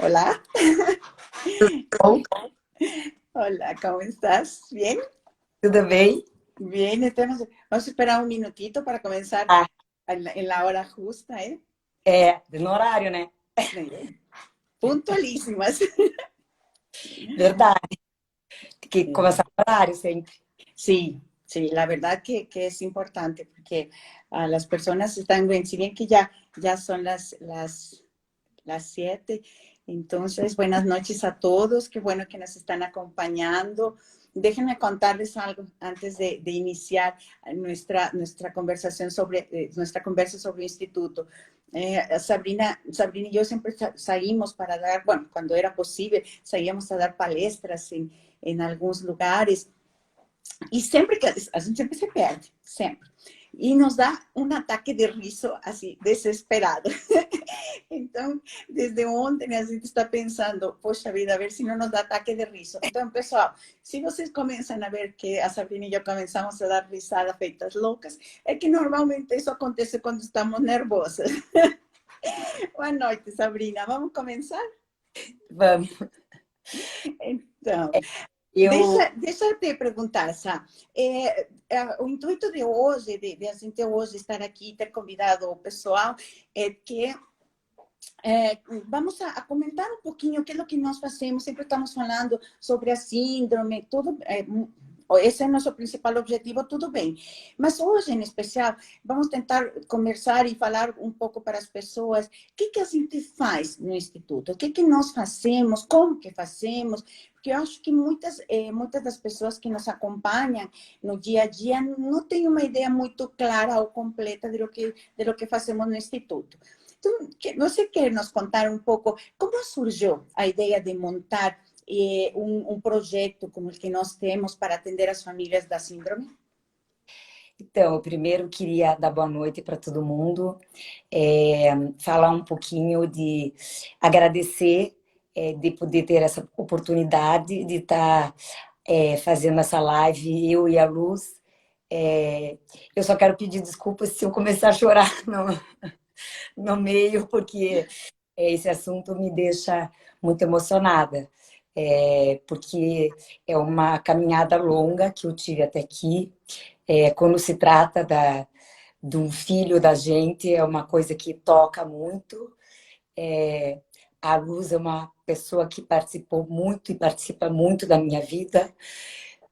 Hola, Bom, hola, ¿cómo estás? ¿Bien? tudo bem? Bien, vamos a esperar un minutito para comenzar Ah, en la hora justa, ¿eh? no horário, né? Puntualísimas. Verdade. Tem que começar no horário sempre. Sí, sí, la verdad que es importante porque las personas están bien, si bien que ya son las 7. Entonces, buenas noches a todos. Qué bueno que nos están acompañando. Déjenme contarles algo antes de iniciar nuestra conversación nuestra conversa sobre el instituto. Sabrina y yo siempre salimos para dar, bueno, cuando era posible, salíamos a dar palestras en algunos lugares. E sempre que a gente sempre se perde, sempre. E nos dá um ataque de riso, assim, desesperado. Então, desde ontem a gente está pensando, poxa vida, a ver se não nos dá ataque de riso. Então, pessoal, se vocês começam a ver que a Sabrina e eu começamos a dar risada feitas loucas, é que normalmente isso acontece quando estamos nervosas. Boa noite, Sabrina. Vamos começar? Vamos. Então, Eu, Deixa eu te perguntar, Sá. O intuito de hoje, de a gente hoje estar aqui, ter convidado o pessoal, é que vamos a comentar um pouquinho o que é o que nós fazemos. Sempre estamos falando sobre a síndrome, tudo. Esse é o nosso principal objetivo, tudo bem. Mas hoje, em especial, vamos tentar conversar e falar um pouco para as pessoas o que a gente faz no Instituto, o que nós fazemos, como que fazemos, porque eu acho que muitas das pessoas que nos acompanham no dia a dia não têm uma ideia muito clara ou completa de lo que fazemos no Instituto. Então, você quer nos contar um pouco como surgiu a ideia de montar um projeto como o que nós temos para atender as famílias da síndrome? então, eu primeiro queria dar boa noite para todo mundo, falar um pouquinho de agradecer de poder ter essa oportunidade de estar fazendo essa live, eu e a Luz. Eu só quero pedir desculpas se eu começar a chorar no meio, porque esse assunto me deixa muito emocionada, porque é uma caminhada longa que eu tive até aqui. Quando se trata de um filho da gente, é uma coisa que toca muito. A Luz é uma pessoa que participou muito e participa muito da minha vida.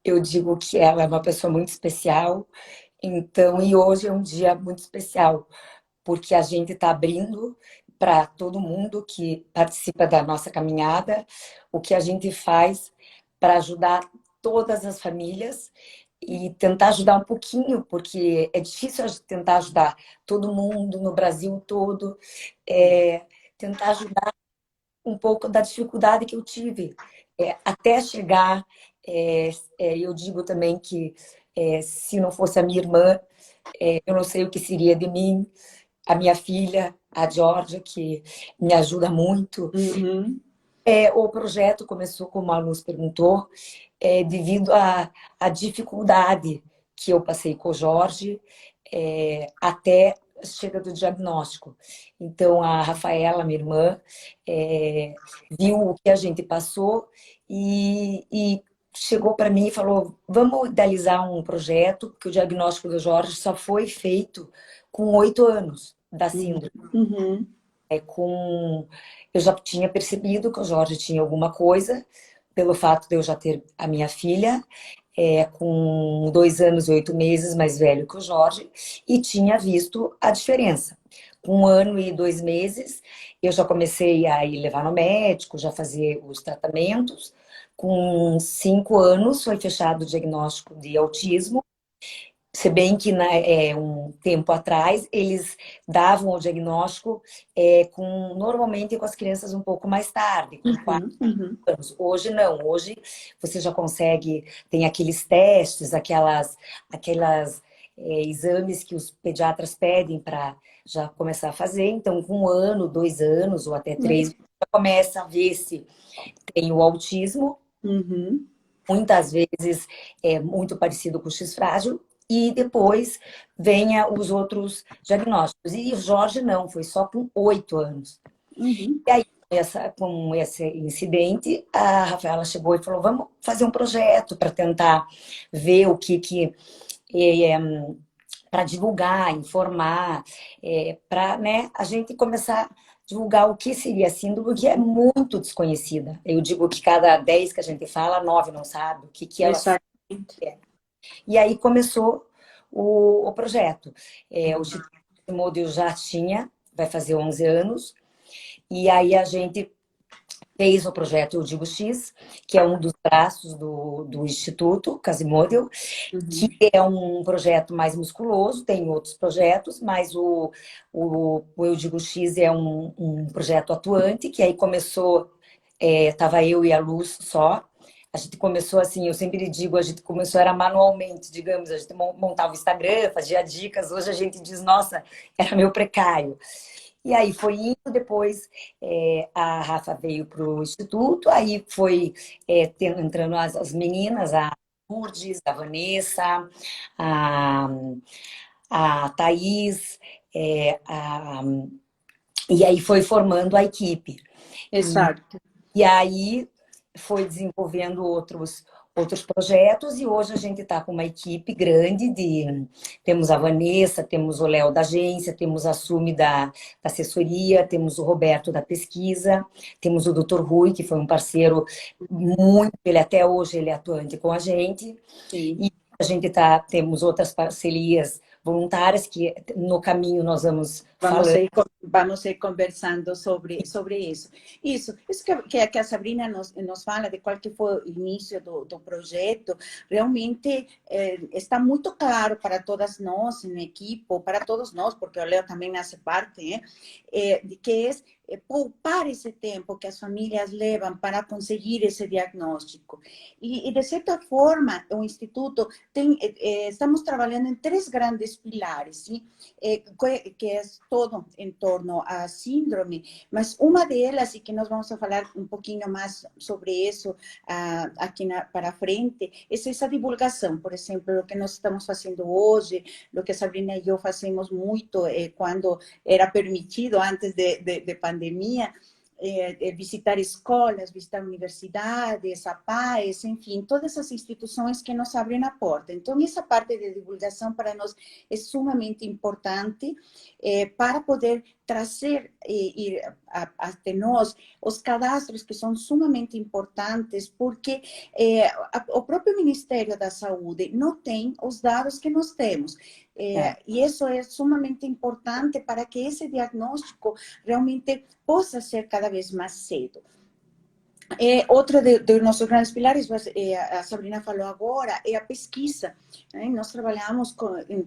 Eu digo que ela é uma pessoa muito especial. Então, e hoje é um dia muito especial, porque a gente está abrindo para todo mundo que participa da nossa caminhada o que a gente faz para ajudar todas as famílias e tentar ajudar um pouquinho, porque é difícil tentar ajudar todo mundo no Brasil todo, tentar ajudar um pouco da dificuldade que eu tive até chegar. Eu digo também que se não fosse a minha irmã, eu não sei o que seria de mim, a minha filha, a Georgia, que me ajuda muito. Uhum. O projeto começou, como a Luz perguntou, devido à dificuldade que eu passei com o Jorge até a chega do diagnóstico. Então, a Rafaela, minha irmã, viu o que a gente passou e chegou para mim e falou: vamos idealizar um projeto, porque o diagnóstico do Jorge só foi feito com 8 anos da síndrome. Uhum. Eu já tinha percebido que o Jorge tinha alguma coisa, pelo fato de eu já ter a minha filha, com 2 anos e 8 meses mais velho que o Jorge, e tinha visto a diferença. Com 1 ano e 2 meses, eu já comecei a ir levar no médico, já fazer os tratamentos. Com 5 anos, foi fechado o diagnóstico de autismo. Se bem que um tempo atrás eles davam o diagnóstico normalmente com as crianças um pouco mais tarde, com 4 anos. Hoje não, hoje você já consegue, tem aqueles testes, aquelas exames que os pediatras pedem para já começar a fazer. Então, com 1 ano, 2 anos ou até 3, Uhum. você já começa a ver se tem o autismo. Uhum. Muitas vezes é muito parecido com o X frágil, e depois venha os outros diagnósticos. E o Jorge não, foi só com 8 anos. Uhum. E aí com esse incidente, a Rafaela chegou e falou, vamos fazer um projeto para tentar ver o que é, para divulgar, informar, para, né, a gente começar a divulgar o que seria a síndrome, que é muito desconhecida. Eu digo que cada 10 que a gente fala, 9 não sabe o que ela Exatamente. é. E aí começou o projeto. O Instituto Model já tinha, vai fazer 11 anos, e aí a gente fez o projeto Eu Digo X, que é um dos braços do Instituto Quasimodo, que Uhum. é um projeto mais musculoso, tem outros projetos, mas o Eu Digo X é um projeto atuante, que aí começou, tava eu e a Luz só. A gente começou assim, eu sempre digo, a gente começou era manualmente, digamos, a gente montava o Instagram, fazia dicas, hoje a gente diz, nossa, era meio precário. E aí foi indo, depois a Rafa veio para o Instituto, aí foi entrando as meninas, a Lourdes, a Vanessa, a, a Thaís, e aí foi formando a equipe. Exato. E aí foi desenvolvendo outros projetos e hoje a gente está com uma equipe grande temos a Vanessa, temos o Léo da agência, temos a Sumi da assessoria, temos o Roberto da pesquisa, temos o Dr. Rui, que foi um parceiro muito, ele até hoje ele é atuante com a gente. Sim. E a gente temos outras parcerias voluntárias que no caminho nós vamos falando. Vamos ir conversando sobre isso. Isso que a Sabrina nos fala de qual que foi o início do projeto, realmente está muito claro para todas nós, na equipe, para todos nós, porque o Leo também faz parte, de que é poupar esse tempo que as famílias levam para conseguir esse diagnóstico. E de certa forma, o Instituto estamos trabalhando em três grandes pilares, sim? Que é todo em torno à síndrome, mas uma delas, e que nós vamos falar um pouquinho mais sobre isso aqui para frente, é essa divulgação. Por exemplo, o que nós estamos fazendo hoje, o que a Sabrina e eu fazemos muito quando era permitido, antes de pandemia, visitar escolas, visitar universidades, APAES, enfim, todas as instituições que nos abrem a porta. Então, essa parte de divulgação para nós é sumamente importante para poder trazer até nós os cadastros que são sumamente importantes, porque o próprio Ministério da Saúde não tem os dados que nós temos. E isso é sumamente importante para que esse diagnóstico realmente possa ser cada vez mais cedo. Outro dos nossos grandes pilares, a Sabrina falou agora, é a pesquisa. Nós trabalhamos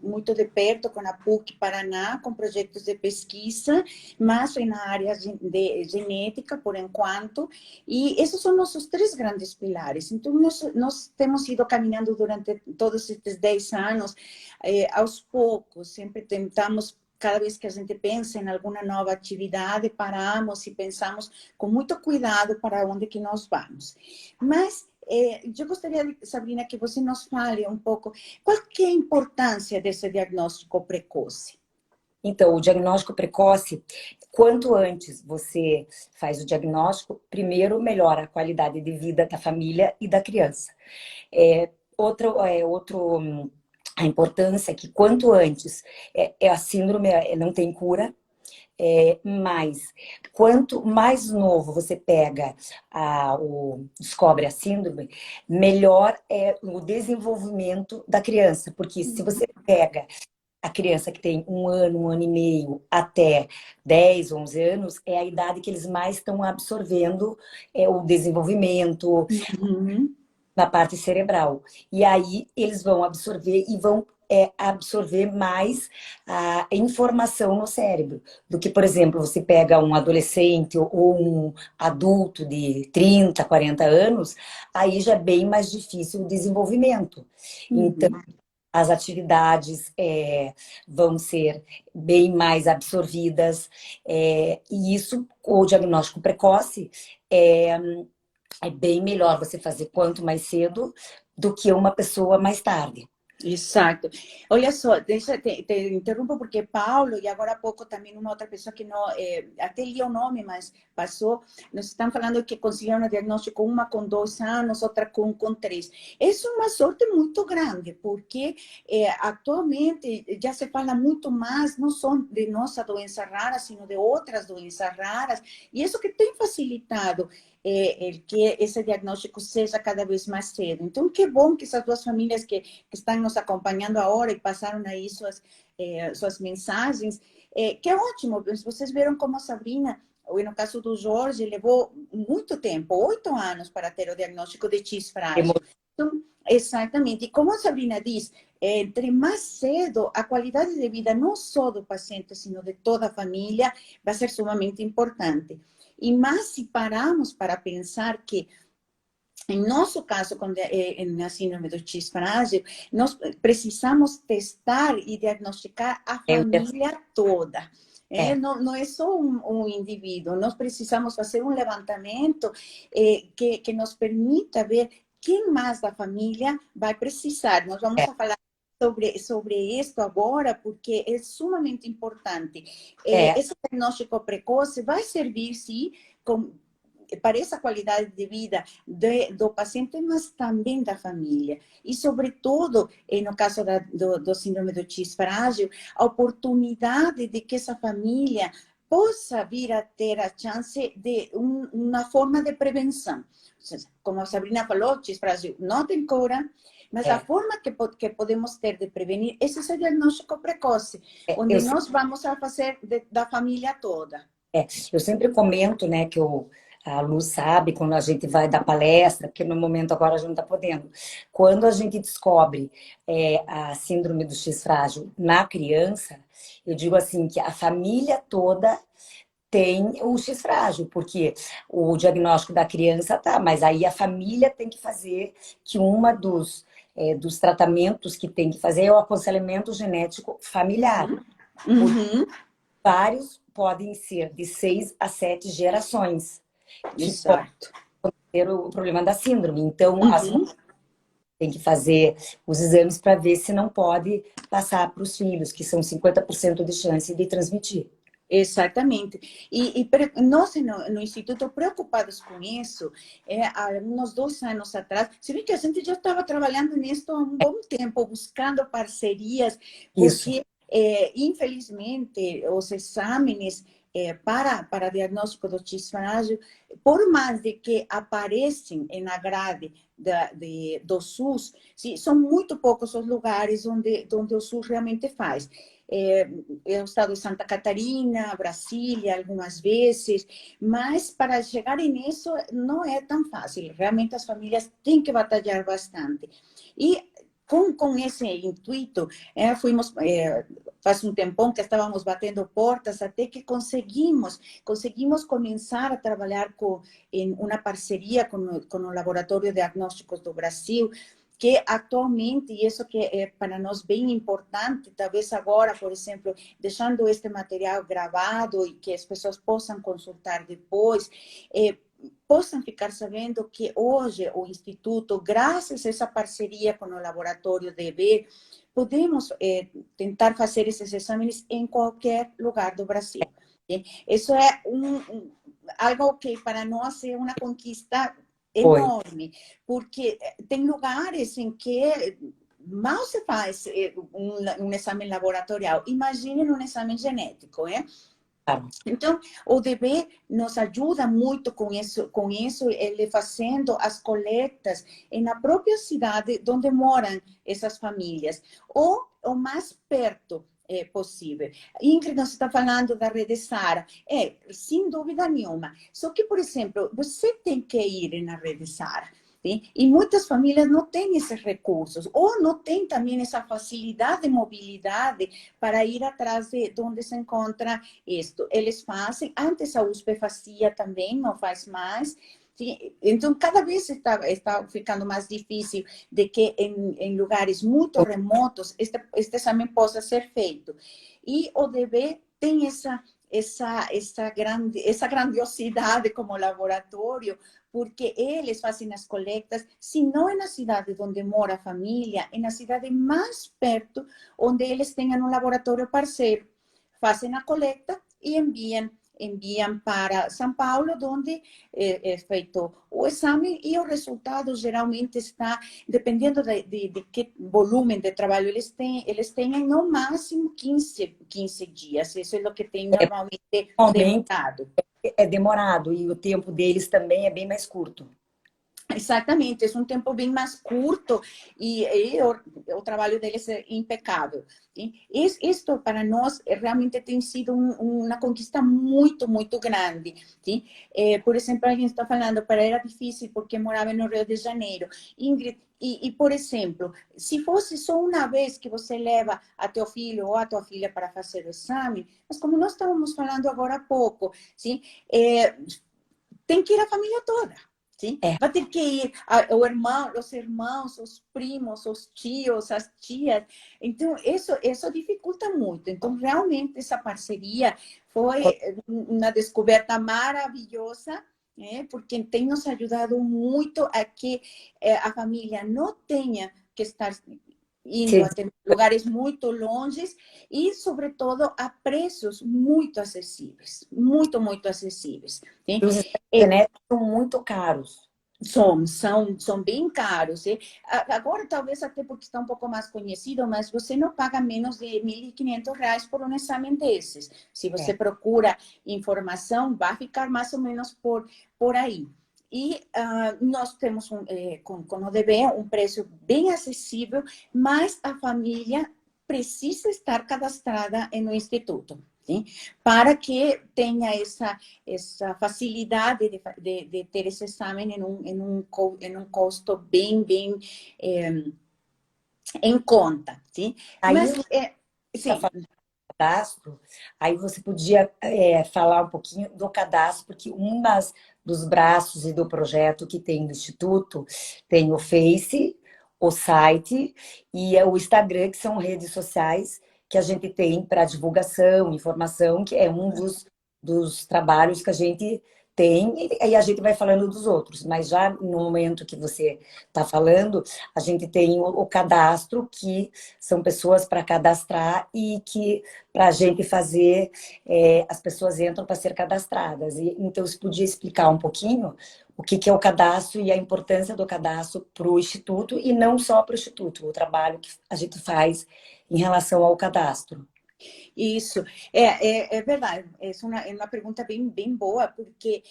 muito de perto com a PUC Paraná, com projetos de pesquisa, mas na área de genética, por enquanto, e esses são nossos três grandes pilares. Então, nós temos ido caminhando durante todos esses 10 anos, aos poucos, sempre tentamos. Cada vez que a gente pensa em alguma nova atividade, paramos e pensamos com muito cuidado para onde que nós vamos. Mas eu gostaria, Sabrina, que você nos fale um pouco qual que é a importância desse diagnóstico precoce. Então, o diagnóstico precoce, quanto antes você faz o diagnóstico, primeiro melhora a qualidade de vida da família e da criança. A importância é que quanto antes a síndrome não tem cura, mas quanto mais novo você descobre a síndrome, melhor é o desenvolvimento da criança, porque se você pega a criança que tem 1 ano e meio, até 10, 11 anos, é a idade que eles mais estão absorvendo o desenvolvimento, na parte cerebral. E aí eles vão absorver e vão absorver mais a informação no cérebro do que, por exemplo, você pega um adolescente ou um adulto de 30, 40 anos, aí já é bem mais difícil o desenvolvimento. Então, as atividades vão ser bem mais absorvidas, e isso, o diagnóstico precoce, é bem melhor você fazer quanto mais cedo do que uma pessoa mais tarde. Exato. Olha só, te interrompo porque Paulo, e agora há pouco também uma outra pessoa que não, até li o nome, mas passou, nos estão falando que conseguiram o diagnóstico uma com 2 anos, outra com 3. Isso é uma sorte muito grande, porque atualmente já se fala muito mais, não só de nossa doença rara, sino de outras doenças raras, e isso que tem facilitado que esse diagnóstico seja cada vez mais cedo. Então, que bom que essas duas famílias que estão nos acompanhando agora e passaram aí suas mensagens. Que é ótimo, vocês viram como a Sabrina, ou no caso do Jorge, levou muito tempo, 8 anos, para ter o diagnóstico de X frágil. Então, exatamente. E como a Sabrina diz, entre mais cedo, a qualidade de vida não só do paciente, sino de toda a família, vai ser sumamente importante. E mais se pararmos para pensar que em nosso caso, na síndrome do X frágil, nós precisamos testar e diagnosticar a família toda. Não é só um indivíduo, nós precisamos fazer um levantamento que nos permita ver quem mais da família vai precisar. Nós vamos a falar sobre isso agora, porque é sumamente importante. Esse diagnóstico precoce vai servir, sim, para essa qualidade de vida do paciente, mas também da família. E, sobretudo, no caso do síndrome do X frágil, a oportunidade de que essa família possa vir a ter a chance de uma forma de prevenção. Como a Sabrina falou, X frágil não tem cura, mas a forma que podemos ter de prevenir é esse diagnóstico precoce, onde nós vamos a fazer da família toda. Eu sempre comento, né, que a Lu sabe, quando a gente vai dar palestra, porque no momento agora a gente não está podendo. Quando a gente descobre a síndrome do X frágil na criança, eu digo assim, que a família toda tem o X frágil, porque o diagnóstico da criança tá, mas aí a família tem que fazer que uma dos tratamentos que tem que fazer é o aconselhamento genético familiar. Vários podem ser de 6 a 7 gerações que podem ter o problema da síndrome. Então, as mães têm que fazer os exames para ver se não pode passar para os filhos, que são 50% de chance de transmitir. Exatamente. E nós, no Instituto, preocupados com isso, há uns 2 anos atrás, se bem que a gente já estava trabalhando nisso há um bom tempo, buscando parcerias, porque, infelizmente, os exames para diagnóstico do X frágil, por mais de que aparecem na grade do SUS, são muito poucos os lugares onde o SUS realmente faz. O estado de Santa Catarina, Brasília, algumas vezes, mas para chegar nisso não é tão fácil. Realmente as famílias têm que batalhar bastante. E com esse intuito, faz um tempão que estávamos batendo portas até que conseguimos começar a trabalhar em uma parceria com o Laboratório de Diagnósticos do Brasil, que atualmente, e isso que é para nós bem importante, talvez agora, por exemplo, deixando este material gravado e que as pessoas possam consultar depois, possam ficar sabendo que hoje o Instituto, graças a essa parceria com o Laboratório DB, podemos tentar fazer esses exames em qualquer lugar do Brasil. Isso é algo que para nós é uma conquista enorme, porque tem lugares em que mal se faz um exame laboratorial. Imagine um exame genético, Então, o DB nos ajuda muito com isso, ele fazendo as coletas na própria cidade onde moram essas famílias, ou o mais perto possível. Ingrid, nós está falando da Rede Sara. Sem dúvida nenhuma. Só que, por exemplo, você tem que ir na Rede Sara. E muitas famílias não têm esses recursos, ou não têm também essa facilidade de mobilidade para ir atrás de onde se encontra isto. Eles fazem, antes a USP fazia também, não faz mais. Então, cada vez está ficando mais difícil de que em lugares muito remotos este exame possa ser feito. E o DB tem essa grandiosidade como laboratório, porque eles fazem as coletas, se não é na cidade onde mora a família, é na cidade mais perto, onde eles tenham um laboratório parceiro. Fazem a coleta e enviam para São Paulo, onde é feito o exame e o resultado geralmente está, dependendo de que volume de trabalho eles têm no máximo 15 dias. Isso é o que tem normalmente Normalmente demorado. é demorado e o tempo deles também é bem mais curto. Exatamente, é um tempo bem mais curto e o trabalho deles é impecável. Isto para nós realmente tem sido uma conquista muito, muito grande. Sim? Por exemplo, a gente está falando, para era difícil porque morava no Rio de Janeiro. Ingrid, por exemplo, se fosse só uma vez que você leva a teu filho ou a tua filha para fazer o exame, mas como nós estávamos falando agora há pouco, sim? Tem que ir a família toda. Sim? É. Vai ter que ir os irmãos, os primos, os tios, as tias. Então, isso dificulta muito. Então, realmente, essa parceria foi uma descoberta maravilhosa, né? Porque tem nos ajudado muito a que a família não tenha que estar indo até lugares muito longes e, sobretudo, a preços muito acessíveis. Muito, muito acessíveis. Sim? Os exames genéticos são muito caros. São bem caros. Agora, talvez até porque está um pouco mais conhecido, mas você não paga menos de R$ 1.500 por um exame desses. Se você procura informação, vai ficar mais ou menos por aí. E nós temos, com o DB, um preço bem acessível, mas a família precisa estar cadastrada no Instituto. Sim? Para que tenha essa facilidade de ter esse exame em um custo bem em conta. Sim? Aí, Mas, está sim. falando do cadastro, aí você podia falar um pouquinho do cadastro, porque dos braços e do projeto que tem no Instituto tem o Face, o site e o Instagram, que são redes sociais que a gente tem para divulgação, informação, que é um dos trabalhos que a gente tem, e aí a gente vai falando dos outros, mas já no momento que você está falando, a gente tem o cadastro, que são pessoas para cadastrar e que para a gente fazer, as pessoas entram para ser cadastradas. Então, você podia explicar um pouquinho o que é o cadastro e a importância do cadastro para o Instituto, e não só para o Instituto, o trabalho que a gente faz em relação ao cadastro. Isso, é verdade. É uma pergunta bem boa, porque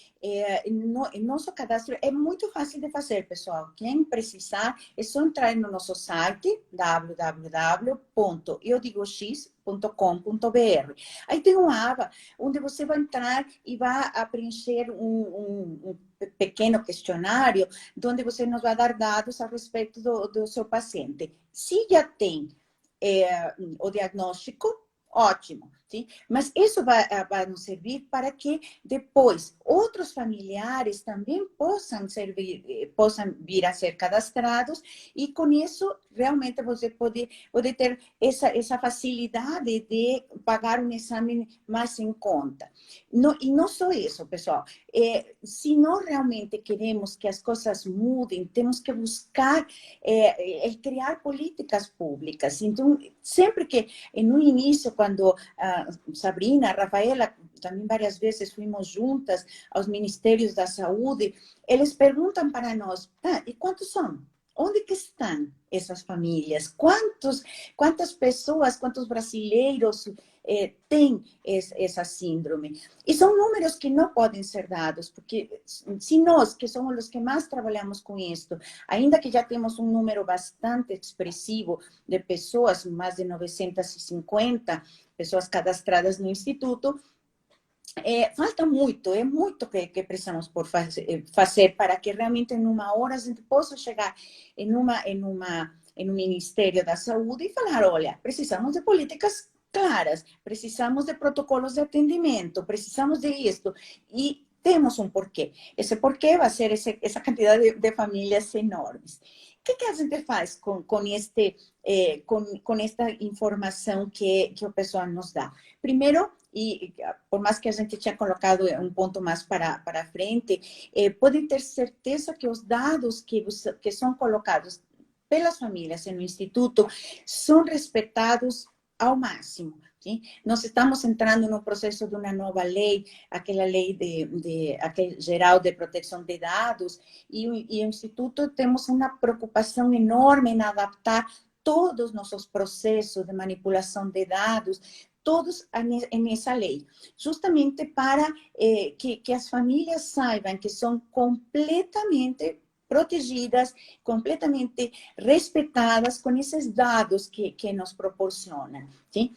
nosso cadastro é muito fácil de fazer, pessoal. Quem precisar, é só entrar no nosso site, www.eudigox.com.br. Aí tem uma aba onde você vai entrar e vai preencher um pequeno questionário, onde você nos vai dar dados a respeito do seu paciente. Se já tem o diagnóstico, ótimo, sim? Mas isso vai nos servir para que depois outros familiares também possam vir a ser cadastrados, e com isso realmente você pode ter essa facilidade de pagar um exame mais em conta. E não só isso, pessoal. Se nós realmente queremos que as coisas mudem, temos que buscar criar políticas públicas. Então, sempre que no início, quando Sabrina, Rafaela, também várias vezes fomos juntas aos Ministérios da Saúde, eles perguntam para nós, e quantos são? Onde que estão essas famílias? Quantas pessoas, quantos brasileiros têm essa síndrome? E são números que não podem ser dados, porque se nós, que somos os que mais trabalhamos com isso, ainda que já temos um número bastante expressivo de pessoas, mais de 950 pessoas cadastradas no Instituto, falta muito, é muito que precisamos por fazer para que realmente em uma hora a gente possa chegar em um Ministério da Saúde e falar, olha, precisamos de políticas claras, precisamos de protocolos de atendimento, precisamos de isto, e temos um porquê. Esse porquê vai ser essa quantidade de famílias enormes. que a gente faz com esta informação que o pessoal nos dá? Primeiro, e por mais que a gente tinha colocado um ponto mais para frente, podem ter certeza que os dados que são colocados pelas famílias no Instituto são respeitados ao máximo. Sim? Nós estamos entrando no processo de uma nova lei, aquela lei aquele geral de proteção de dados, e o Instituto temos uma preocupação enorme em adaptar todos os nossos processos de manipulação de dados, todos nessa lei, justamente para que as famílias saibam que são completamente protegidas, completamente respeitadas com esses dados que nos proporcionam. Sim?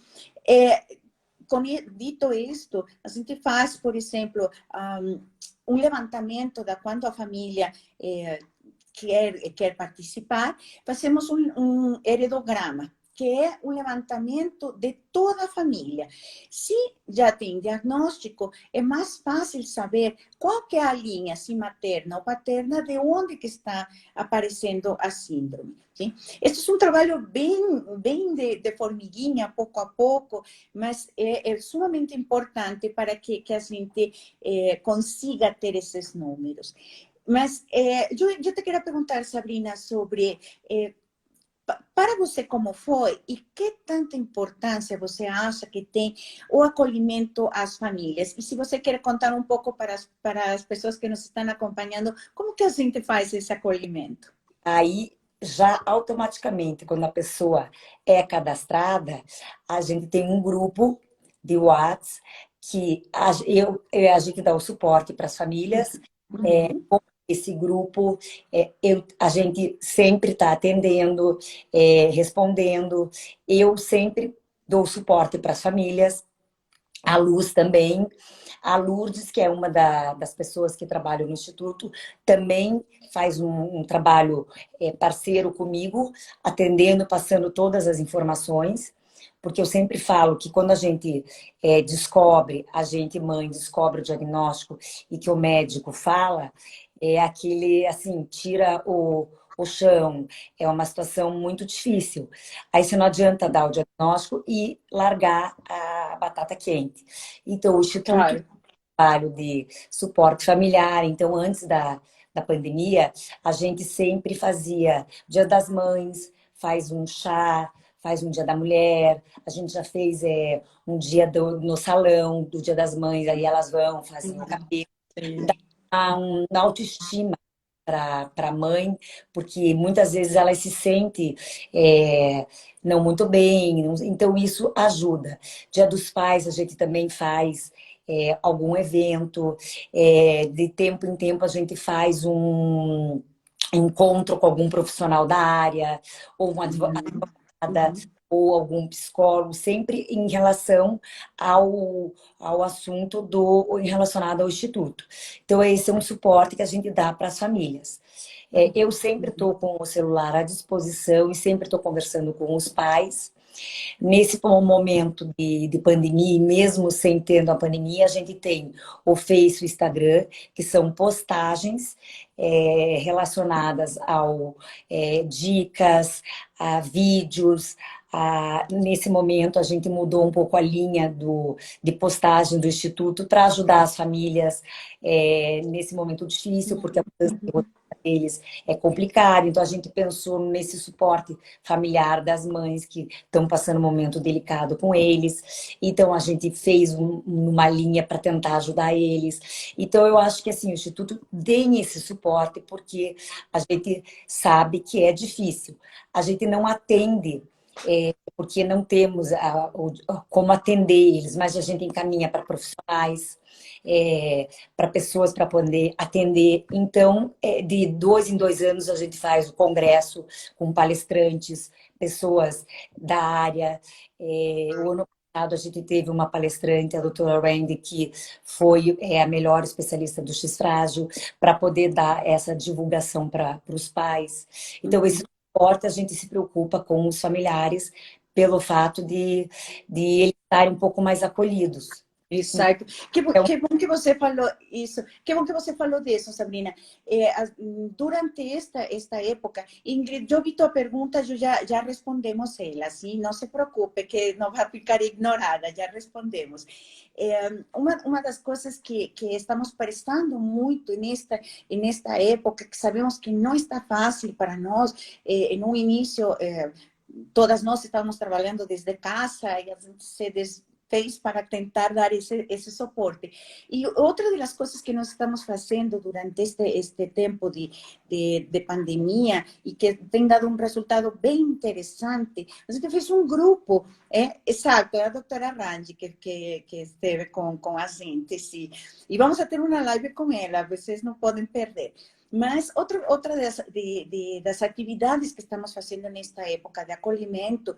Dito isto, a gente faz, por exemplo, um levantamento da quando a família quer participar, fazemos um heredograma, que é um levantamento de toda a família. Se já tem diagnóstico, é mais fácil saber qual que é a linha, se materna ou paterna, de onde que está aparecendo a síndrome. Sim? Este é um trabalho bem de formiguinha, pouco a pouco, mas é sumamente importante para que a gente consiga ter esses números. Mas eu te quero perguntar, Sabrina, sobre... para você, como foi e que tanta importância você acha que tem o acolhimento às famílias? E se você quer contar um pouco para as pessoas que nos estão acompanhando, como que a gente faz esse acolhimento? Aí, já automaticamente, quando a pessoa é cadastrada, a gente tem um grupo de WhatsApp que a gente dá o suporte para as famílias. Uhum. Esse grupo, a gente sempre está atendendo, respondendo. Eu sempre dou suporte para as famílias. A Luz também. A Lourdes, que é uma das pessoas que trabalham no Instituto, também faz um trabalho parceiro comigo, atendendo, passando todas as informações. Porque eu sempre falo que quando a gente descobre, a gente, mãe, descobre o diagnóstico e que o médico fala, é aquele, assim, tira o chão. É uma situação muito difícil. Aí você não adianta dar o diagnóstico e largar a batata quente. Então, o Instituto Claro. trabalho de suporte familiar. Então, antes da pandemia, a gente sempre fazia Dia das Mães, faz um chá, faz um Dia da Mulher. A gente já fez um dia no salão do Dia das Mães, aí elas vão, fazem o cabelo, Sim. dá uma autoestima para a mãe, porque muitas vezes ela se sente não muito bem, então isso ajuda. Dia dos Pais a gente também faz algum evento, de tempo em tempo a gente faz um encontro com algum profissional da área, ou uma Uhum. advogada, Uhum. ou algum psicólogo, sempre em relação ao assunto relacionado ao Instituto. Então, esse é um suporte que a gente dá para as famílias. Eu sempre estou com o celular à disposição e sempre estou conversando com os pais. Nesse momento de pandemia, e mesmo sem tendo a pandemia, a gente tem o Face e o Instagram, que são postagens relacionadas ao dicas, a vídeos. Nesse momento, a gente mudou um pouco a linha de postagem do Instituto para ajudar as famílias nesse momento difícil, porque a mudança de rotina deles é complicada. Então, a gente pensou nesse suporte familiar das mães que estão passando um momento delicado com eles. Então, a gente fez uma linha para tentar ajudar eles. Então, eu acho que assim, o Instituto tem esse suporte porque a gente sabe que é difícil. A gente não atende porque não temos como atender eles, mas a gente encaminha para profissionais, para pessoas para poder atender. Então, de 2 em 2 anos, a gente faz o congresso com palestrantes, pessoas da área. O ano passado, a gente teve uma palestrante, a doutora Randy, que foi a melhor especialista do X-Frágil, para poder dar essa divulgação para os pais. Então, esse suporte, a gente se preocupa com os familiares pelo fato de eles estarem um pouco mais acolhidos. Exato. Então, Que bom que você falou isso. Que bom que você falou disso, Sabrina. Durante esta época, Ingrid, eu vi tua pergunta, já respondemos ela, sim? Não se preocupe, que não vai ficar ignorada, já respondemos. Uma das coisas que estamos prestando muito nesta época, que sabemos que não está fácil para nós, em um início, todas nós estávamos trabalhando desde casa e a gente se fez para tentar dar esse suporte. E outra das coisas que nós estamos fazendo durante este tempo de pandemia e que tem dado um resultado bem interessante, a gente fez um grupo, exato, é a doutora Rangi que esteve com a gente, sim. E vamos a ter uma live com ela, vocês não podem perder. Mas outra das atividades que estamos fazendo nesta época de acolhimento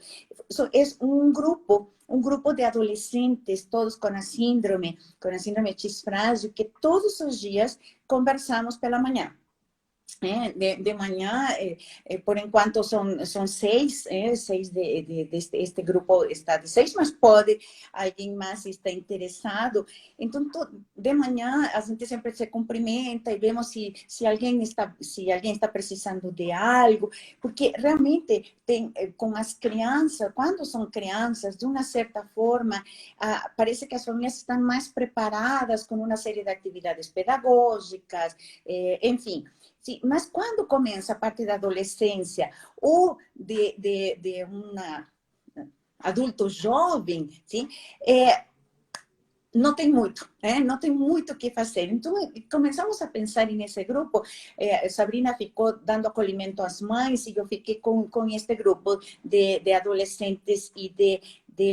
é um grupo de adolescentes, todos com a síndrome X frágil, que todos os dias conversamos pela manhã. De manhã, por enquanto são seis este grupo está de seis, mas pode alguém mais estar interessado. Então, de manhã a gente sempre se cumprimenta e vemos se alguém está precisando de algo, porque realmente tem com as crianças, quando são crianças, de uma certa forma, parece que as famílias estão mais preparadas com uma série de atividades pedagógicas, enfim. Sim, mas quando começa a parte da adolescência ou de um adulto jovem, sim, não tem muito, não tem muito o que fazer. Então, começamos a pensar nesse grupo. Sabrina ficou dando acolhimento às mães e eu fiquei com este grupo de adolescentes e de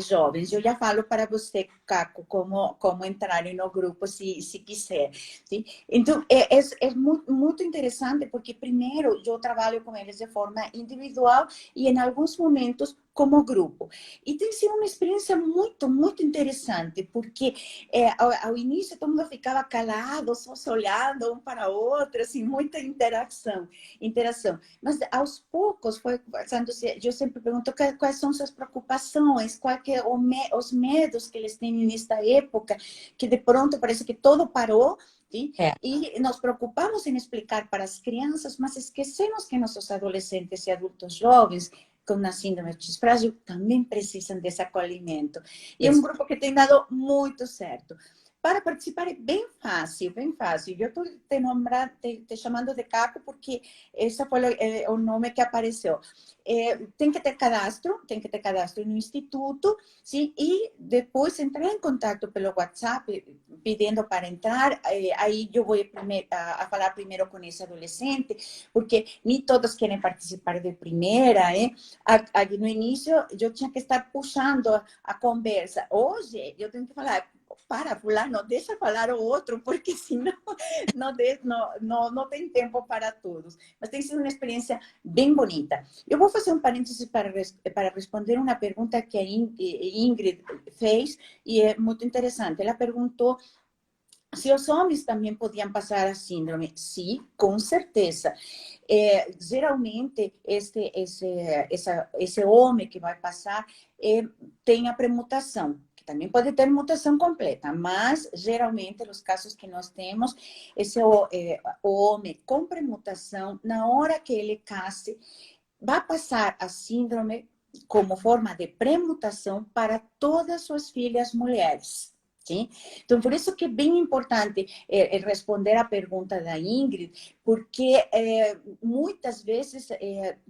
jovens. Eu já falo para você, Caco, como entrar no grupo, se quiser. Sim? Então, é muito, muito interessante, porque, primeiro, eu trabalho com eles de forma individual e, em alguns momentos, como grupo. E tem sido uma experiência muito, muito interessante, porque ao início todo mundo ficava calado, só se olhando um para o outro, assim, muita interação. Mas aos poucos foi passando, eu sempre pergunto quais são suas preocupações, quais que os medos que eles têm nesta época, que de pronto parece que todo parou, sim? E nos preocupamos em explicar para as crianças, mas esquecemos que nossos adolescentes e adultos jovens com a síndrome X frágil também precisam desse acolhimento. E é um grupo que tem dado muito certo. Para participar é bem fácil, bem fácil. Eu estou te chamando de Caco porque esse foi o nome que apareceu. Tem que ter cadastro no instituto, sim? E depois entrar em contato pelo WhatsApp, pedindo para entrar. Aí eu vou a falar primeiro com esse adolescente, porque nem todos querem participar de primeira, no início eu tinha que estar puxando a conversa. Hoje eu tenho que falar, para fulano, deixa falar o outro, porque senão não tem tempo para todos. Mas tem sido uma experiência bem bonita. Eu vou fazer um parênteses para responder uma pergunta que a Ingrid fez, e é muito interessante. Ela perguntou se os homens também podiam passar a síndrome. Sim, com certeza. Geralmente, esse homem que vai passar tem a premutação, que também pode ter mutação completa, mas geralmente, nos casos que nós temos, o homem com premutação, na hora que ele case, vai passar a síndrome como forma de premutação para todas suas filhas mulheres. Sim? Então, por isso que é bem importante responder a pergunta da Ingrid, porque muitas vezes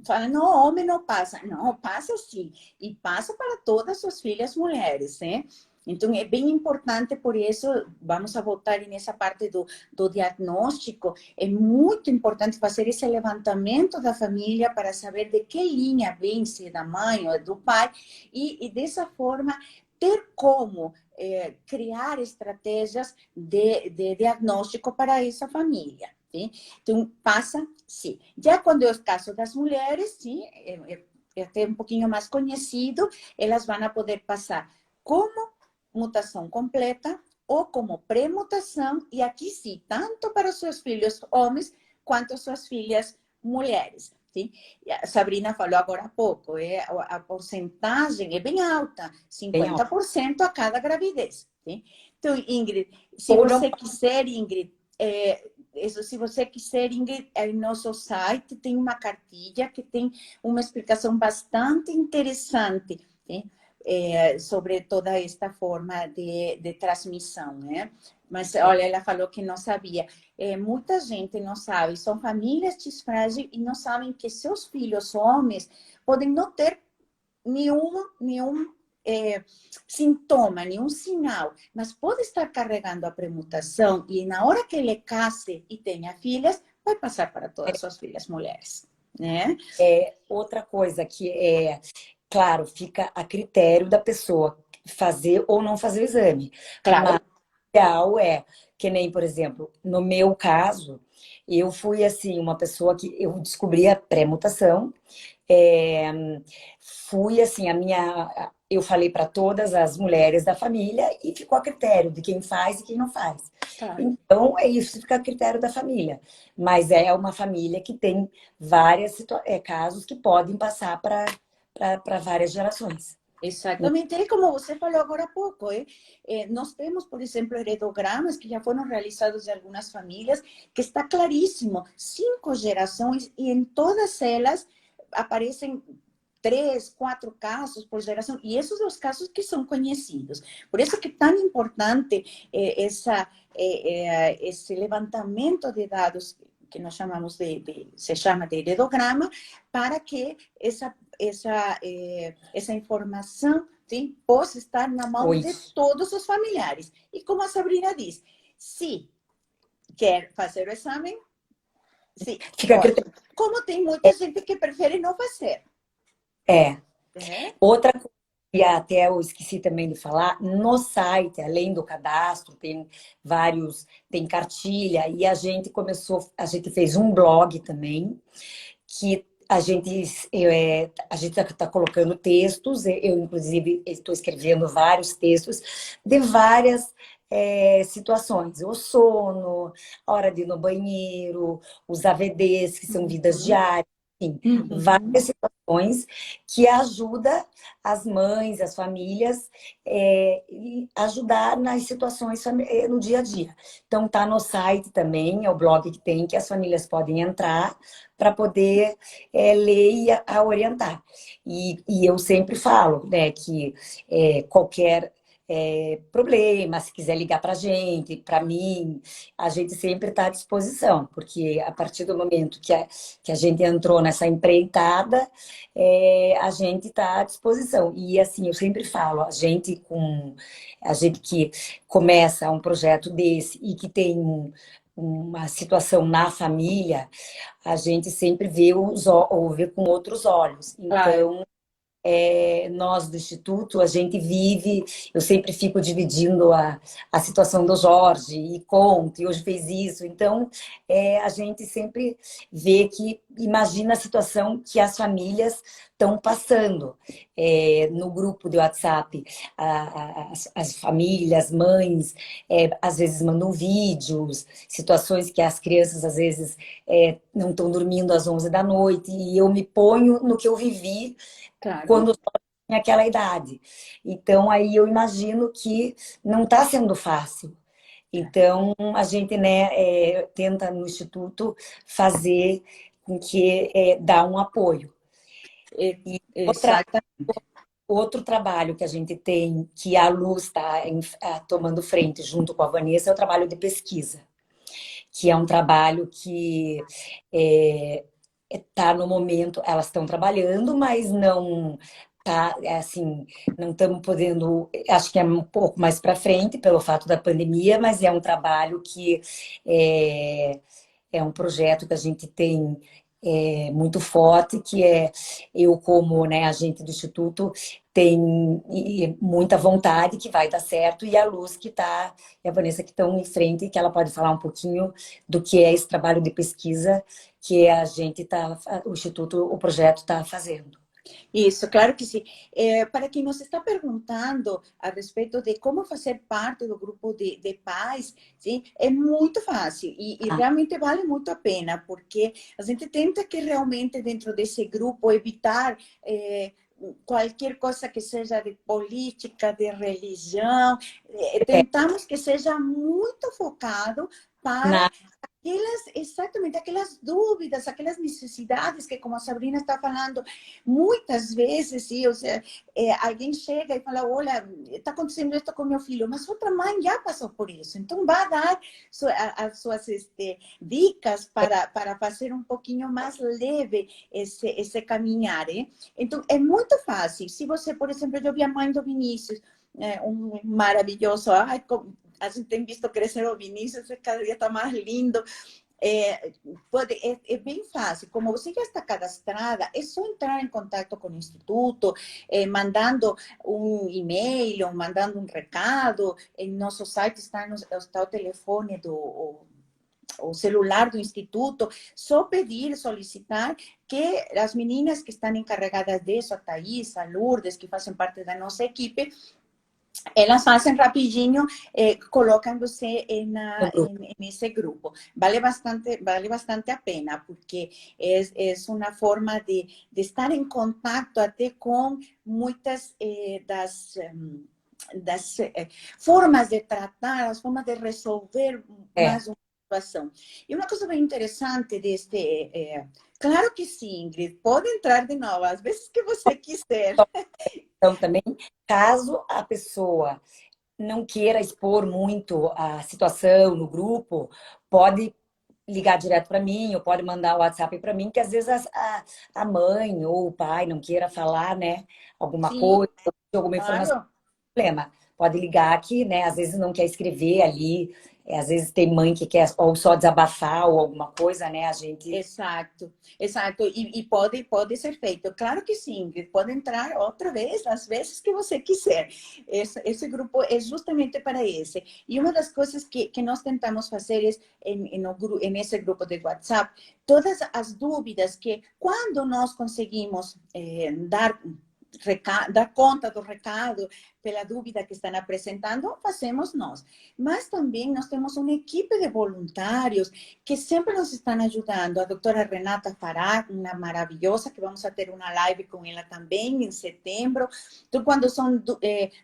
falam, não, homem não passa. Não, passa sim, e passa para todas as suas filhas mulheres, né? Então, é bem importante, por isso, vamos a voltar nessa parte do diagnóstico, é muito importante fazer esse levantamento da família para saber de que linha vem, se é da mãe ou é do pai, e dessa forma ter como criar estratégias de diagnóstico para essa família. Sim? Então, passa, sim. Já quando é o caso das mulheres, sim, é até um pouquinho mais conhecido, elas vão poder passar como mutação completa ou como pré-mutação, e aqui sim, tanto para os seus filhos homens quanto suas filhas mulheres. Sim? A Sabrina falou agora há pouco, a porcentagem é bem alta, 50% a cada gravidez. Sim? Então, Ingrid, se Ou não. você quiser, Ingrid, se você quiser, Ingrid, no nosso site tem uma cartilha que tem uma explicação bastante interessante, né? Sobre toda esta forma de transmissão, né? Mas, olha, ela falou que não sabia. Muita gente não sabe, são famílias disfrágeis e não sabem que seus filhos homens podem não ter nenhum sintoma, nenhum sinal, mas pode estar carregando a premutação e na hora que ele case e tenha filhas, vai passar para todas as suas filhas mulheres, né? Outra coisa que claro, fica a critério da pessoa fazer ou não fazer o exame. Claro. Ideal que nem, por exemplo, no meu caso, eu fui assim, uma pessoa que eu descobri a pré-mutação, fui assim, eu falei para todas as mulheres da família e ficou a critério de quem faz e quem não faz. Claro. Então, isso fica a critério da família. Mas é uma família que tem vários casos que podem passar para várias gerações. Exatamente, é como você falou agora há pouco. Nós temos, por exemplo, heredogramas que já foram realizados em algumas famílias, que está claríssimo, 5 gerações, e em todas elas aparecem 3, 4 casos por geração, e esses são os casos que são conhecidos. Por isso que é tão importante esse levantamento de dados que nós chamamos se chama de heredograma, para que essa informação, sim, possa estar na mão de todos os familiares. E como a Sabrina diz, se quer fazer o exame, sim, pode. Como tem muita gente que prefere não fazer. Outra coisa que até eu esqueci também de falar, no site, além do cadastro, tem cartilha, e a gente fez um blog também, que a gente está colocando textos, eu inclusive estou escrevendo vários textos de várias situações, o sono, a hora de ir no banheiro, os AVDs, que são vidas diárias, enfim, várias situações que ajudam as mães, as famílias, ajudar nas situações no dia a dia. Então, tá no site também, é o blog que tem, que as famílias podem entrar para poder ler e orientar. E eu sempre falo, né, que qualquer problema, se quiser ligar para a gente, para mim, a gente sempre está à disposição, porque a partir do momento que a gente entrou nessa empreitada, a gente está à disposição. E assim, eu sempre falo, a gente que começa um projeto desse e que tem uma situação na família, a gente sempre vê com outros olhos. Então, nós do Instituto, a gente vive, eu sempre fico dividindo a situação do Jorge, e conto, e hoje fez isso. Então, a gente sempre vê imagina a situação que as famílias estão passando. No grupo de WhatsApp, as famílias, mães, às vezes mandam vídeos, situações que as crianças, às vezes, não estão dormindo às 11 da noite, e eu me ponho no que eu vivi, claro, quando tinha aquela idade. Então, aí eu imagino que não está sendo fácil. Então, a gente, né, tenta no Instituto fazer com que dá um apoio. E outro trabalho que a gente tem, que a Luz está tomando frente junto com a Vanessa, é o trabalho de pesquisa, que é um trabalho que está no momento, elas estão trabalhando, mas não tá assim, não estamos podendo, acho que é um pouco mais para frente pelo fato da pandemia, mas é um trabalho que é um projeto que a gente tem muito forte, que eu como, né, agente do Instituto, tem muita vontade que vai dar certo, e a Luz que está, e a Vanessa que estão em frente, que ela pode falar um pouquinho do que é esse trabalho de pesquisa que o Instituto, o projeto está fazendo. Isso, claro que sim. Para quem nos está perguntando a respeito de como fazer parte do grupo de pais, sim, é muito fácil e realmente vale muito a pena, porque a gente tenta que realmente dentro desse grupo evitar qualquer coisa que seja de política, de religião. Tentamos que seja muito focado para Na, exatamente, aquelas dúvidas, aquelas necessidades que, como a Sabrina está falando, muitas vezes, sim, ou seja, alguém chega e fala, olha, está acontecendo isso com meu filho, mas outra mãe já passou por isso, então vai dar as suas dicas para fazer um pouquinho mais leve esse caminhar, hein? Então, é muito fácil. Se você, por exemplo, eu vi a mãe do Vinícius, um maravilhoso, ai, a gente tem visto crescer o Vinícius, cada dia está mais lindo. É bem fácil. Como você já está cadastrada, é só entrar em contato com o Instituto, mandando um e-mail, ou mandando um recado. Em nosso site está o telefone o celular do Instituto, só pedir, solicitar que as meninas que estão encarregadas disso, a Thaís, a Lourdes, que fazem parte da nossa equipe, elas fazem rapidinho, colocam você nesse grupo. Vale bastante a pena, porque é uma forma de estar em contato até com muitas das formas de tratar, as formas de resolver mais uma situação. E uma coisa bem interessante claro que sim, Ingrid, pode entrar de novo, às vezes que você quiser. então, também, caso a pessoa não queira expor muito a situação no grupo, pode ligar direto para mim, ou pode mandar o WhatsApp para mim, que às vezes a mãe ou o pai não queira falar, né, alguma Sim, coisa, alguma informação, claro. problema. Pode ligar aqui, né? Às vezes não quer escrever ali, às vezes tem mãe que quer ou só desabafar ou alguma coisa, né? A gente. Exato, exato. E pode ser feito. Claro que sim, pode entrar outra vez, às vezes que você quiser. Esse grupo é justamente para esse. E uma das coisas que nós tentamos fazer é, nesse grupo de WhatsApp, todas as dúvidas que, quando nós conseguimos dar conta do recado pela dúvida que estão apresentando, fazemos nós. Mas também nós temos uma equipe de voluntários que sempre nos estão ajudando. A doutora Renata Fará, uma maravilhosa, que vamos a ter uma live com ela também em setembro. Então, quando são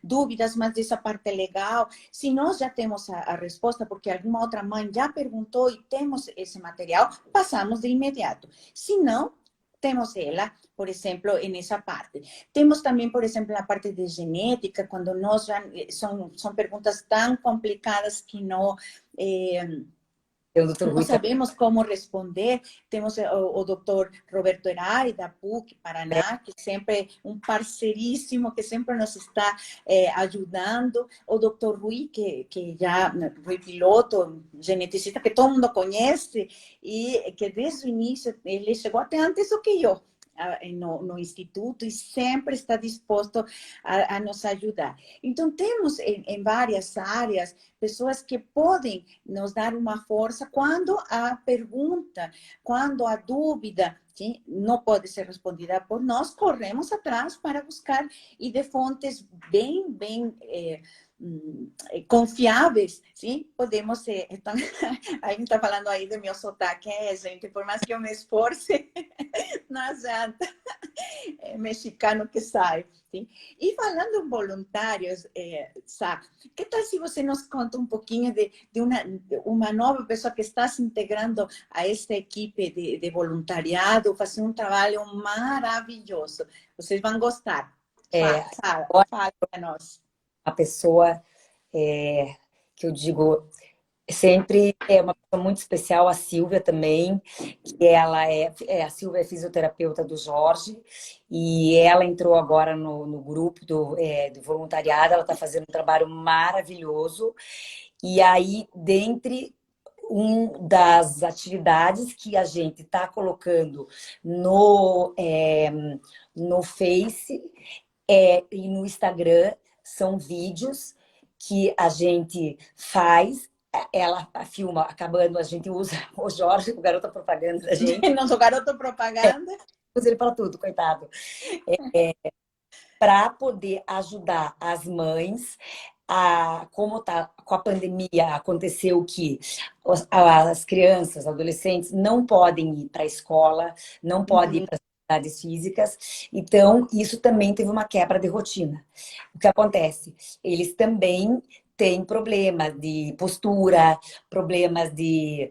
dúvidas mais dessa parte legal, se nós já temos a resposta, porque alguma outra mãe já perguntou e temos esse material, passamos de imediato. Se não, temos ela, por exemplo, nessa parte. Temos também, por exemplo, a parte de genética, quando nós já, são perguntas tão complicadas que não... O doutor não Rui tá sabemos como responder. Temos o doutor Roberto Herari, da PUC Paraná, que sempre é um parceiríssimo, que sempre nos está ajudando. O doutor Rui, que já, Rui Piloto, geneticista, que todo mundo conhece, e que desde o início, ele chegou até antes do que eu, no Instituto, e sempre está disposto a nos ajudar. Então, temos em várias áreas pessoas que podem nos dar uma força quando a pergunta, quando a dúvida, sim, não pode ser respondida por nós, corremos atrás para buscar e de fontes bem confiáveis, sim, podemos então, a gente está falando aí do meu sotaque, gente, por mais que eu me esforce, não adianta, é mexicano que sai, sim. E falando em voluntários, Sá, que tal se você nos conta um pouquinho de uma nova pessoa que está se integrando a esta equipe de voluntariado, fazendo um trabalho maravilhoso. Vocês vão gostar. é, Fala para nós. a pessoa que eu digo sempre é uma pessoa muito especial, a Silvia também, que ela a Silvia é fisioterapeuta do Jorge, e ela entrou agora no grupo do voluntariado, ela está fazendo um trabalho maravilhoso, e aí, dentre das atividades que a gente está colocando no Face e no Instagram, são vídeos que a gente faz, ela filma acabando, a gente usa o Jorge, o garoto propaganda da gente. Nosso garoto propaganda. Usa ele para tudo, coitado. Para poder ajudar as mães como tá com a pandemia, aconteceu que as crianças, adolescentes não podem ir para a escola, não podem ir para atividades físicas. Então, isso também teve uma quebra de rotina. O que acontece? Eles também têm problemas de postura, problemas de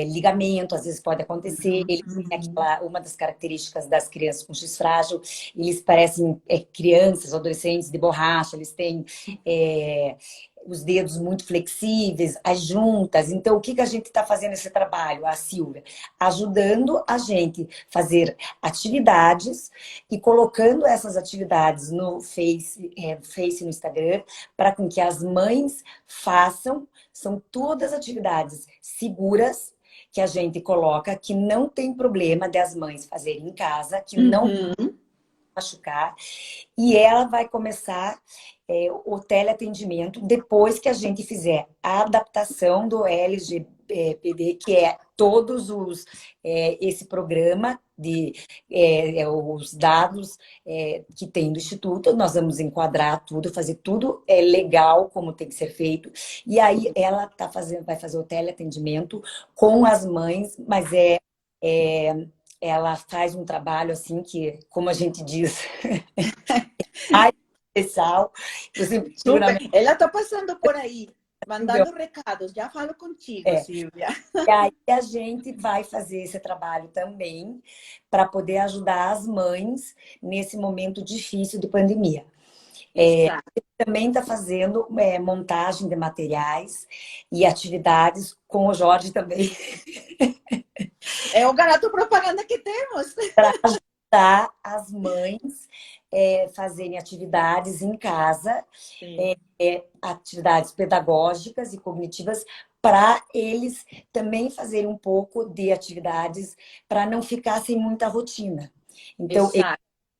ligamento, às vezes pode acontecer. Eles têm uma das características das crianças com X frágil, eles parecem crianças, adolescentes de borracha, eles têm os dedos muito flexíveis, as juntas. Então, o que a gente está fazendo esse trabalho, a Silvia? Ajudando a gente a fazer atividades e colocando essas atividades no Face no Instagram, para que as mães façam. São todas atividades seguras que a gente coloca, que não tem problema de as mães fazerem em casa, que não machucar. E ela vai começar o teleatendimento depois que a gente fizer a adaptação do LGPD, que é todos esse programa de os dados que tem do Instituto. Nós vamos enquadrar tudo, fazer tudo legal como tem que ser feito. E aí ela vai fazer o teleatendimento com as mães, mas ela faz um trabalho assim que, como a gente diz, especial. Eu sempre digo Super. Ela está passando por aí, mandando recados. Já falo contigo, Silvia. E aí a gente vai fazer esse trabalho também para poder ajudar as mães nesse momento difícil de pandemia. Também está fazendo montagem de materiais e atividades com o Jorge também. É o garoto propaganda que temos. Para ajudar as mães fazerem atividades em casa, atividades pedagógicas e cognitivas, para eles também fazerem um pouco de atividades para não ficar sem muita rotina. Então,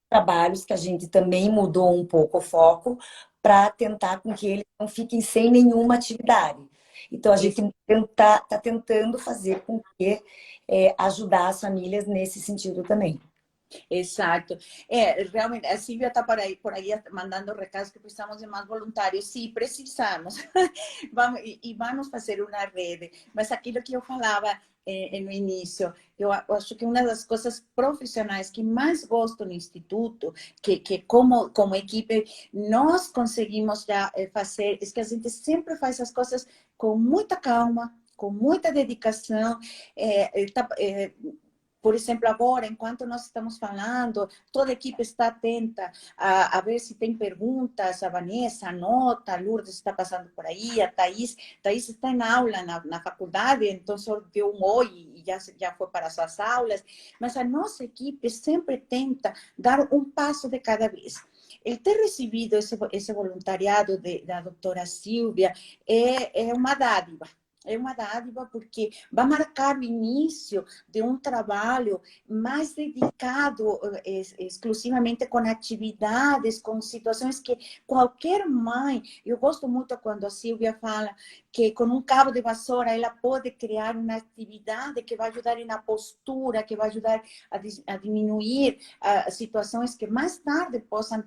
trabalhos que a gente também mudou um pouco o foco para tentar com que eles não fiquem sem nenhuma atividade. Então, a gente está tentando fazer com que ajudar as famílias nesse sentido também. Exato. Realmente, a Silvia está por aí mandando recados que precisamos de mais voluntários. Sim, precisamos. Vamos fazer uma rede. Mas aquilo que eu falava no início, eu acho que uma das coisas profissionais que mais gosto no Instituto, que como equipe nós conseguimos já fazer, é que a gente sempre faz as coisas com muita calma, com muita dedicação. Por exemplo, agora, enquanto nós estamos falando, toda a equipe está atenta a ver se tem perguntas. A Vanessa anota, a Lourdes está passando por aí, a Thaís está em aula na faculdade, então só deu um oi e já foi para suas aulas. Mas a nossa equipe sempre tenta dar um passo de cada vez. Ele ter recebido esse voluntariado da doutora Silvia é uma dádiva. É uma dádiva porque vai marcar o início de um trabalho mais dedicado exclusivamente com atividades, com situações que qualquer mãe... Eu gosto muito quando a Silvia fala que com um cabo de vassoura ela pode criar uma atividade que vai ajudar na postura, que vai ajudar a diminuir situações que mais tarde possam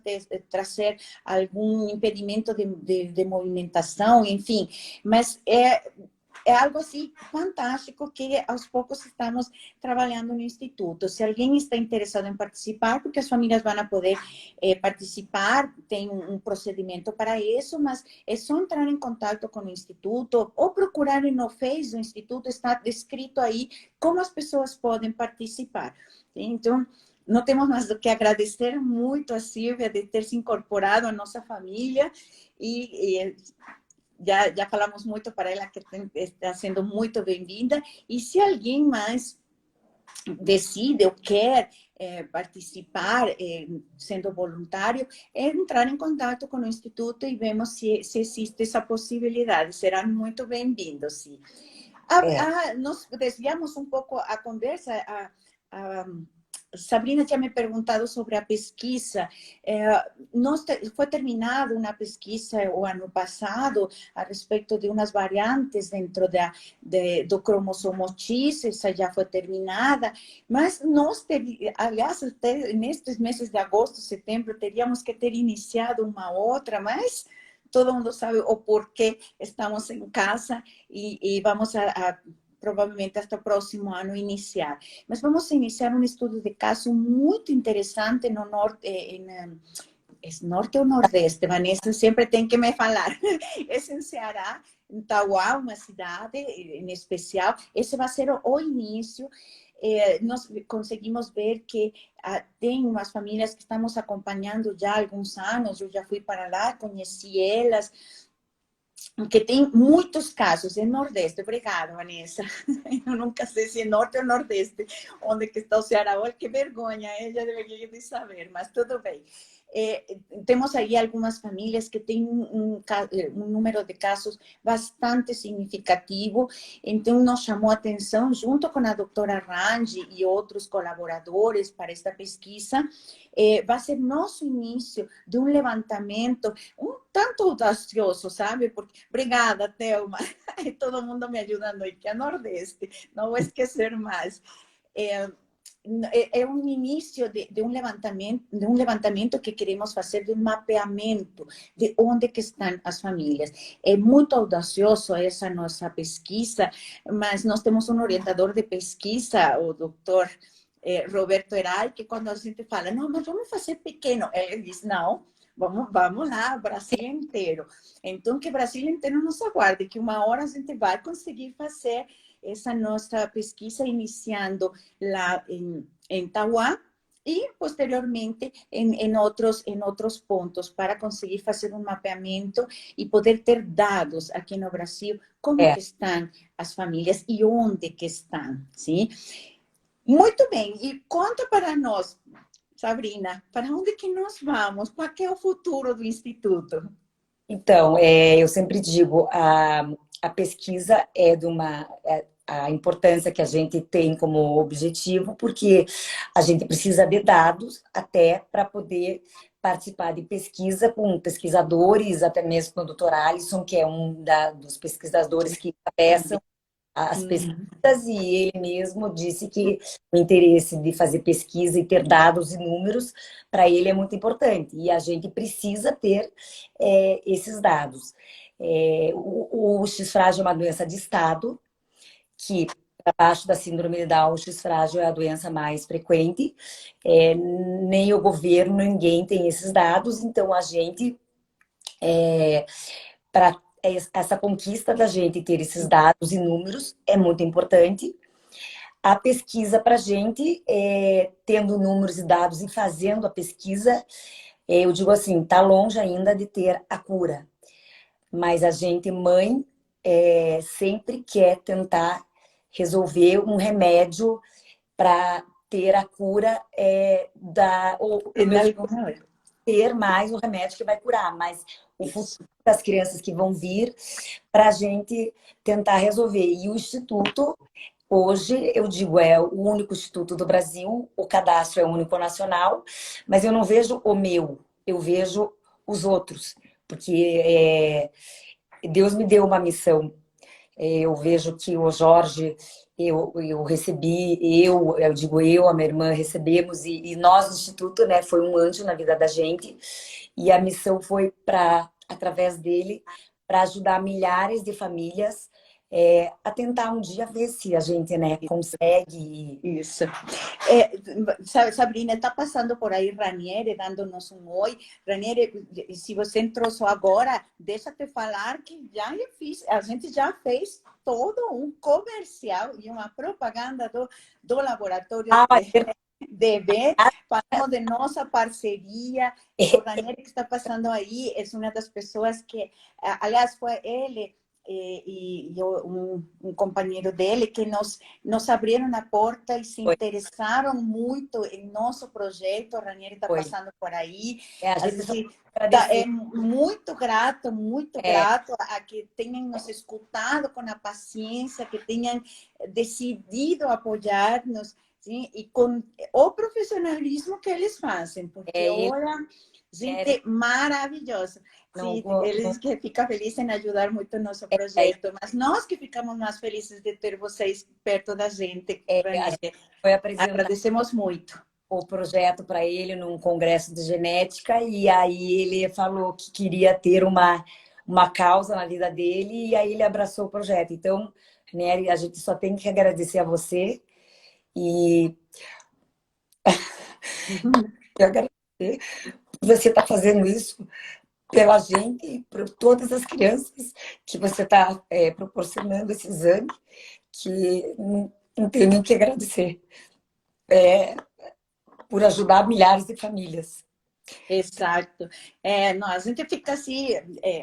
trazer algum impedimento de movimentação, enfim. Mas é algo assim fantástico que aos poucos estamos trabalhando no Instituto. Se alguém está interessado em participar, porque as famílias vão poder participar, tem um procedimento para isso, mas é só entrar em contato com o Instituto ou procurar no Face do Instituto, está descrito aí como as pessoas podem participar. Então, não temos mais do que agradecer muito a Silvia de ter se incorporado à nossa família e já falamos muito para ela que está sendo muito bem-vinda. E se alguém mais decide ou quer participar sendo voluntário, é entrar em contato com o Instituto e vemos se existe essa possibilidade. Serão muito bem-vindos, sim. Nós desviamos um pouco a conversa. Sabrina tinha me perguntado sobre a pesquisa. Foi terminada uma pesquisa o ano passado a respeito de umas variantes dentro do cromossomo X, essa já foi terminada, mas aliás, até nestes meses de agosto, setembro, teríamos que ter iniciado uma outra, mas todo mundo sabe o porquê estamos em casa e vamos a provavelmente até o próximo ano iniciar. Mas vamos iniciar um estudo de caso muito interessante no norte, é norte ou nordeste, Vanessa sempre tem que me falar. É em Ceará, em Tauá, uma cidade em especial. Esse vai ser o início. Nós conseguimos ver que tem umas famílias que estamos acompanhando já há alguns anos. Eu já fui para lá, conheci elas, que tem muitos casos em Nordeste. Obrigada, Vanessa. Eu nunca sei se é Norte ou Nordeste, onde que está o Ceará. Olha, que vergonha, ela deveria de saber, mas tudo bem. Temos aí algumas famílias que têm um número de casos bastante significativo, então nos chamou a atenção, junto com a doutora Rangi e outros colaboradores para esta pesquisa, vai ser nosso início de um levantamento um tanto audacioso, sabe? Porque, obrigada, Thelma, todo mundo me ajudando aqui, a Nordeste, não vou esquecer mais. É um início de um levantamento que queremos fazer, de um mapeamento de onde que estão as famílias. É muito audacioso essa nossa pesquisa, mas nós temos um orientador de pesquisa, o doutor Roberto Heray, que quando a gente fala, não, mas vamos fazer pequeno, ele diz, não, vamos lá, Brasil inteiro. Então, que Brasil inteiro nos aguarde, que uma hora a gente vai conseguir fazer essa nossa pesquisa, iniciando lá em Tauá e, posteriormente, em outros pontos, para conseguir fazer um mapeamento e poder ter dados aqui no Brasil, como que estão as famílias e onde que estão, sim? Muito bem, e conta para nós, Sabrina, para onde que nós vamos? Qual é o futuro do Instituto? Então, eu sempre digo, a pesquisa é de uma... a importância que a gente tem como objetivo, porque a gente precisa de dados até para poder participar de pesquisa com pesquisadores, até mesmo com o Dr. Alisson, que é um dos pesquisadores que encabeçam as pesquisas, e ele mesmo disse que o interesse de fazer pesquisa e ter dados e números, para ele é muito importante, e a gente precisa ter esses dados. O X-frágil é uma doença de Estado, que abaixo da síndrome de Down, o X-frágil é a doença mais frequente, nem o governo, ninguém tem esses dados, então a gente, para essa conquista da gente ter esses dados e números é muito importante. A pesquisa para a gente, tendo números e dados e fazendo a pesquisa, eu digo assim, está longe ainda de ter a cura. Mas a gente, mãe, sempre quer tentar resolver um remédio para ter a cura ou ter mais o remédio que vai curar, mas o futuro das crianças que vão vir para a gente tentar resolver. E o Instituto, hoje, eu digo, é o único instituto do Brasil, o cadastro é único nacional, mas eu não vejo o meu, eu vejo os outros, porque Deus me deu uma missão. Eu vejo que o Jorge, eu recebi, eu digo eu, a minha irmã recebemos, e nós, o Instituto, né, foi um anjo na vida da gente, e a missão foi através dele, para ajudar milhares de famílias a tentar um dia ver se a gente, né, consegue. Isso. Sabrina, está passando por aí Ranieri, dando-nos um oi. Ranieri, se você entrou só agora, deixa eu te falar que a gente já fez todo um comercial e uma propaganda do laboratório DB, falamos de nossa parceria. O Ranieri que está passando aí é uma das pessoas que, aliás, foi ele e um companheiro dele que nos abriram a porta e se interessaram muito em nosso projeto. O Ranieri está passando por aí. A gente é muito grato a que tenham nos escutado com a paciência, que tenham decidido apoiar-nos, sim, e com o profissionalismo que eles fazem, porque olha, gente maravilhosa. Sim, eles que ficam felizes em ajudar muito o nosso projeto, mas nós que ficamos mais felizes de ter vocês perto da gente. Foi apresentar, agradecemos muito o projeto para ele num congresso de genética, e aí ele falou que queria ter uma causa na vida dele, e aí ele abraçou o projeto. Então, né? A gente só tem que agradecer a você e eu agradecer por você estar fazendo isso pela gente e por todas as crianças que você está proporcionando esse exame, que não tem nem o que agradecer, por ajudar milhares de famílias. Exato. Não, a gente fica assim,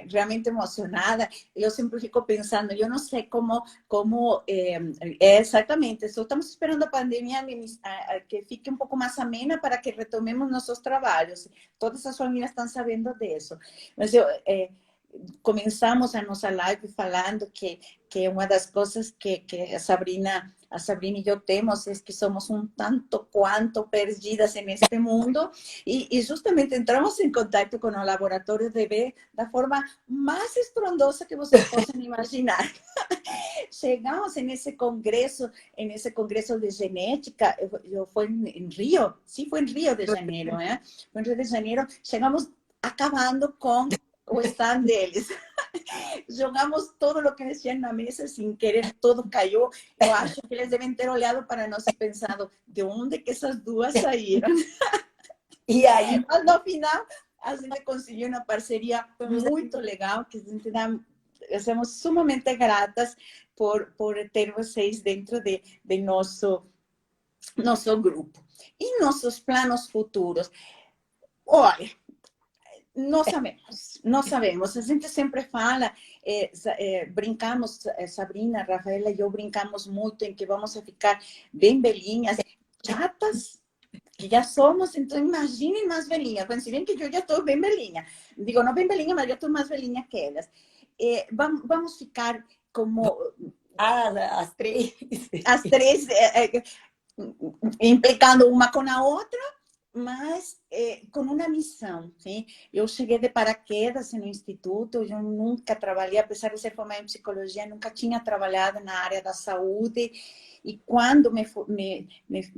realmente emocionada. Eu sempre fico pensando, eu não sei exatamente. Só estamos esperando a pandemia que fique um pouco mais amena para que retomemos nossos trabalhos. Todas as famílias estão sabendo disso. Mas começamos a nossa live falando que uma das coisas que a Sabrina e eu temos é que somos um tanto quanto perdidas neste mundo e justamente entramos em contato com o laboratório de B da forma mais estrondosa que vocês possam imaginar. Chegamos nesse congresso de genética, eu foi em Rio, sim, foi em Rio de Janeiro, né? Foi em Rio de Janeiro, chegamos acabando com o stand deles. Jogamos todo o que eles tinham na mesa sem querer, todo caiu. Eu acho que eles devem ter olhado para nós e pensado de onde que essas duas saíram. E aí, Mas no final, a gente conseguiu uma parceria muito legal, que a gente somos sumamente gratas por ter vocês dentro de nosso grupo. E nossos planos futuros? Olha, não sabemos. A gente sempre fala, brincamos, Sabrina, Rafaela e eu brincamos muito em que vamos a ficar bem velhinhas, chatas, que já somos, então imaginem mais velhinhas. Quando se bem que eu já estou bem velhinha. Digo, não bem velhinha, mas eu estou mais velhinha que elas. Vamos ficar como... as três. As três, implicando uma com a outra, mas com uma missão, sim? Eu cheguei de paraquedas no instituto, eu nunca trabalhei, apesar de ser formada em psicologia, nunca tinha trabalhado na área da saúde, e quando me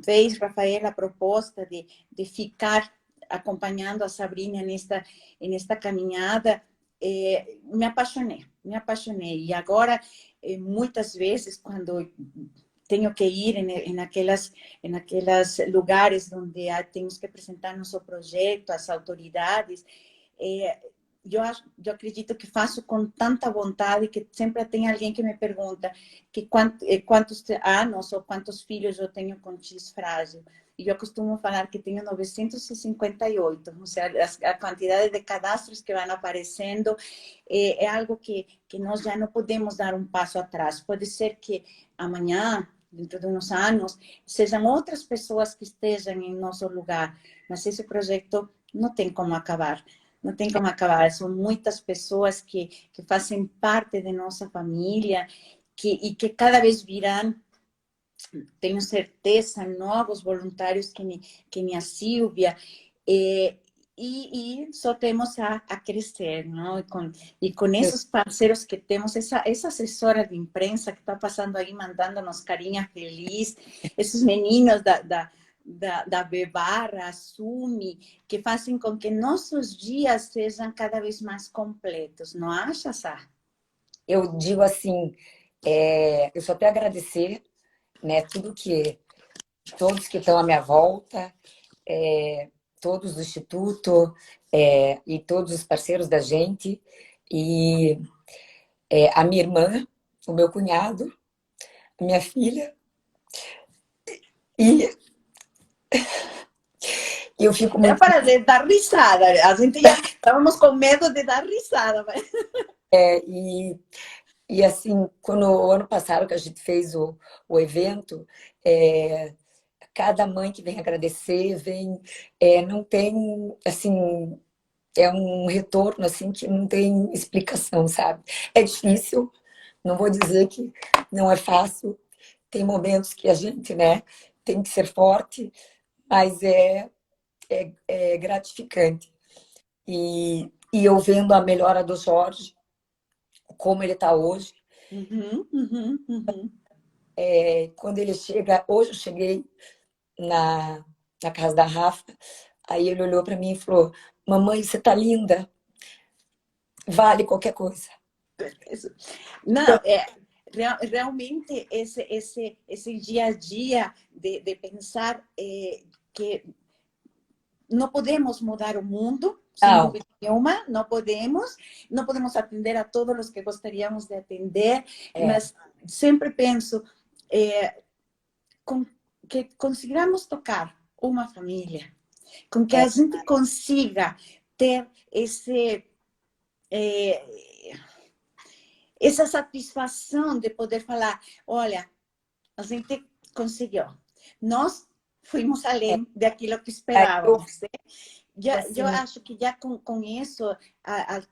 fez, Rafael, a proposta de ficar acompanhando a Sabrina nesta caminhada, me apaixonei, e agora, muitas vezes, quando tenho que ir em aquelas lugares onde temos que apresentar nosso projeto às autoridades. Eu acredito que faço com tanta vontade que sempre tem alguém que me pergunta quantos anos ou quantos filhos eu tenho com X frágil. E eu costumo falar que tenho 958, ou seja, a quantidade de cadastros que vão aparecendo é algo que nós já não podemos dar um passo atrás. Pode ser que amanhã, dentro de uns anos, sejam outras pessoas que estejam em nosso lugar, mas esse projeto não tem como acabar. Não tem como acabar. São muitas pessoas que fazem parte de nossa família e que cada vez virão, tenho certeza, novos voluntários que nem a Silvia. E só temos a crescer, não? E com esses parceiros que temos, essa assessora de imprensa que está passando aí, mandando-nos carinha feliz, esses meninos da Bebarra, a Sumi, que fazem com que nossos dias sejam cada vez mais completos, não acha, Sá? Eu digo assim, eu só tenho a agradecer, né, todos que estão à minha volta, todos do Instituto, e todos os parceiros da gente, e a minha irmã, o meu cunhado, a minha filha, e eu fico É muito... para dar risada, a gente já estávamos com medo de dar risada, mas... E assim, quando o ano passado que a gente fez o evento, cada mãe que vem agradecer, não tem, assim, é um retorno assim que não tem explicação, sabe? É difícil, não vou dizer que não é fácil, tem momentos que a gente, né, tem que ser forte, mas é gratificante. E eu vendo a melhora do Jorge, como ele está hoje, Uhum, uhum, uhum. quando ele chega, hoje eu cheguei na casa da Rafa, aí ele olhou para mim e falou: mamãe, você tá linda, vale qualquer coisa. Não, realmente esse dia a dia de pensar que não podemos mudar o mundo, sem Não, dúvida nenhuma, não podemos atender a todos os que gostaríamos de atender, é, mas sempre penso com que consigamos tocar uma família, com que é, a gente consiga ter eh, essa satisfação de poder falar, olha, a gente conseguiu. Nós fomos é. além daquilo que Aí eu, esperávamos. Né? Eu assim, acho que já com isso, a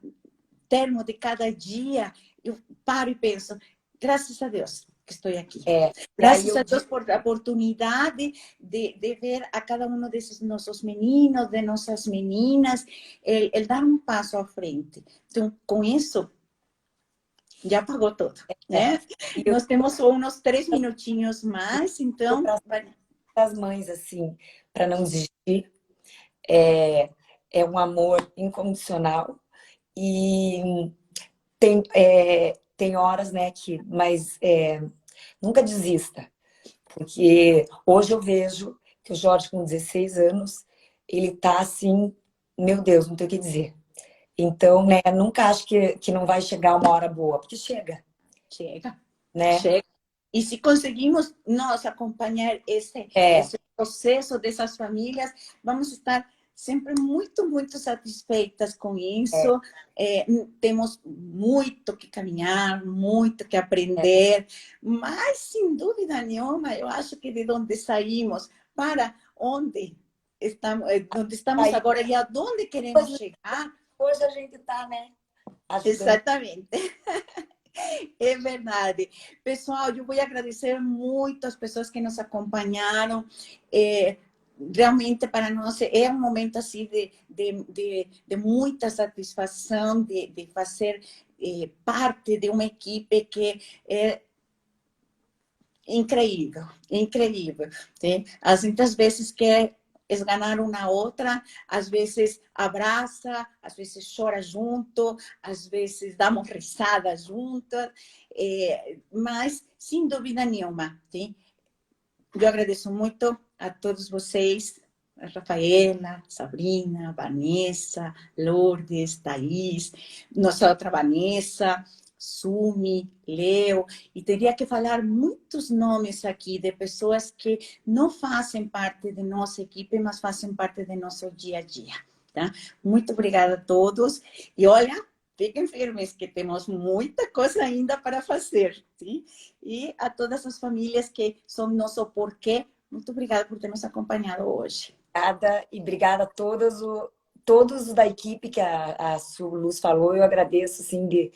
termo de cada dia, eu paro e penso, graças a Deus que estou aqui. e aí Graças eu a digo, Deus por a oportunidade de ver a cada um desses nossos meninos, de nossas meninas, el dar um passo à frente. Então, com isso, já pagou tudo, é, né? e eu Nós temos só uns 3 minutinhos mais, digo então, para as mães, assim, para não desistir, é, é um amor incondicional e tem horas, né, mas nunca desista, porque hoje eu vejo que o Jorge, com 16 anos, ele tá assim, meu Deus, não tem o que dizer. Então, né, nunca acho que não vai chegar uma hora boa, porque chega, chega, né? chega. E se conseguimos nós acompanhar É, esse processo dessas famílias, vamos estar sempre muito, muito satisfeitas com é, isso. Temos muito que caminhar, muito que é. aprender, mas, sem dúvida nenhuma, eu acho que de onde saímos para onde estamos Aí, agora e aonde queremos chegar, hoje a gente tá, né, ajudando. exatamente. É verdade. Pessoal, eu vou agradecer muito as pessoas que nos acompanharam. Realmente, para nós, é um momento assim de muita satisfação de fazer parte de uma equipe que é incrível, incrível. Né? As muitas vezes quer esganar uma outra, às vezes abraça, às vezes chora junto, às vezes damos risada juntas, mas sem dúvida nenhuma, sim? Eu agradeço muito a todos vocês, a Rafaela, Sabrina, Vanessa, Lourdes, Thaís, nossa outra Vanessa, Sumi, Leo, e teria que falar muitos nomes aqui de pessoas que não fazem parte de nossa equipe, mas fazem parte do nosso dia a dia. Tá? Muito obrigada a todos. E olha, fiquem firmes que temos muita coisa ainda para fazer. Sim? E a todas as famílias que são nosso porquê, muito obrigada por ter nos acompanhado hoje. Obrigada e obrigada a todos da equipe que a Su Luz falou. Eu agradeço, assim, de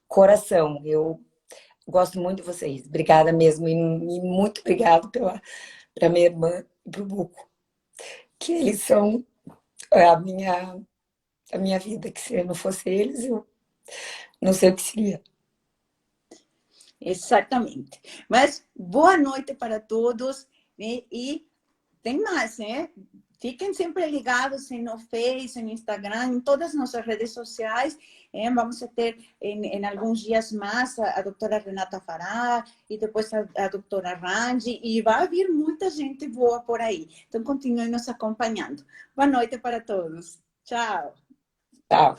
coração. Eu gosto muito de vocês. Obrigada mesmo. E muito obrigado para minha irmã e para o Buco, que eles são a minha vida. Que se não fosse eles, eu não sei o que seria. Exatamente. Mas boa noite para todos, né? E tem mais, né? Fiquem sempre ligados no Face, no Instagram, em todas as nossas redes sociais. Vamos ter em alguns dias mais a doutora Renata Fará e depois a doutora Randy. E vai vir muita gente boa por aí. Então, continuem nos acompanhando. Boa noite para todos. Tchau. Tchau.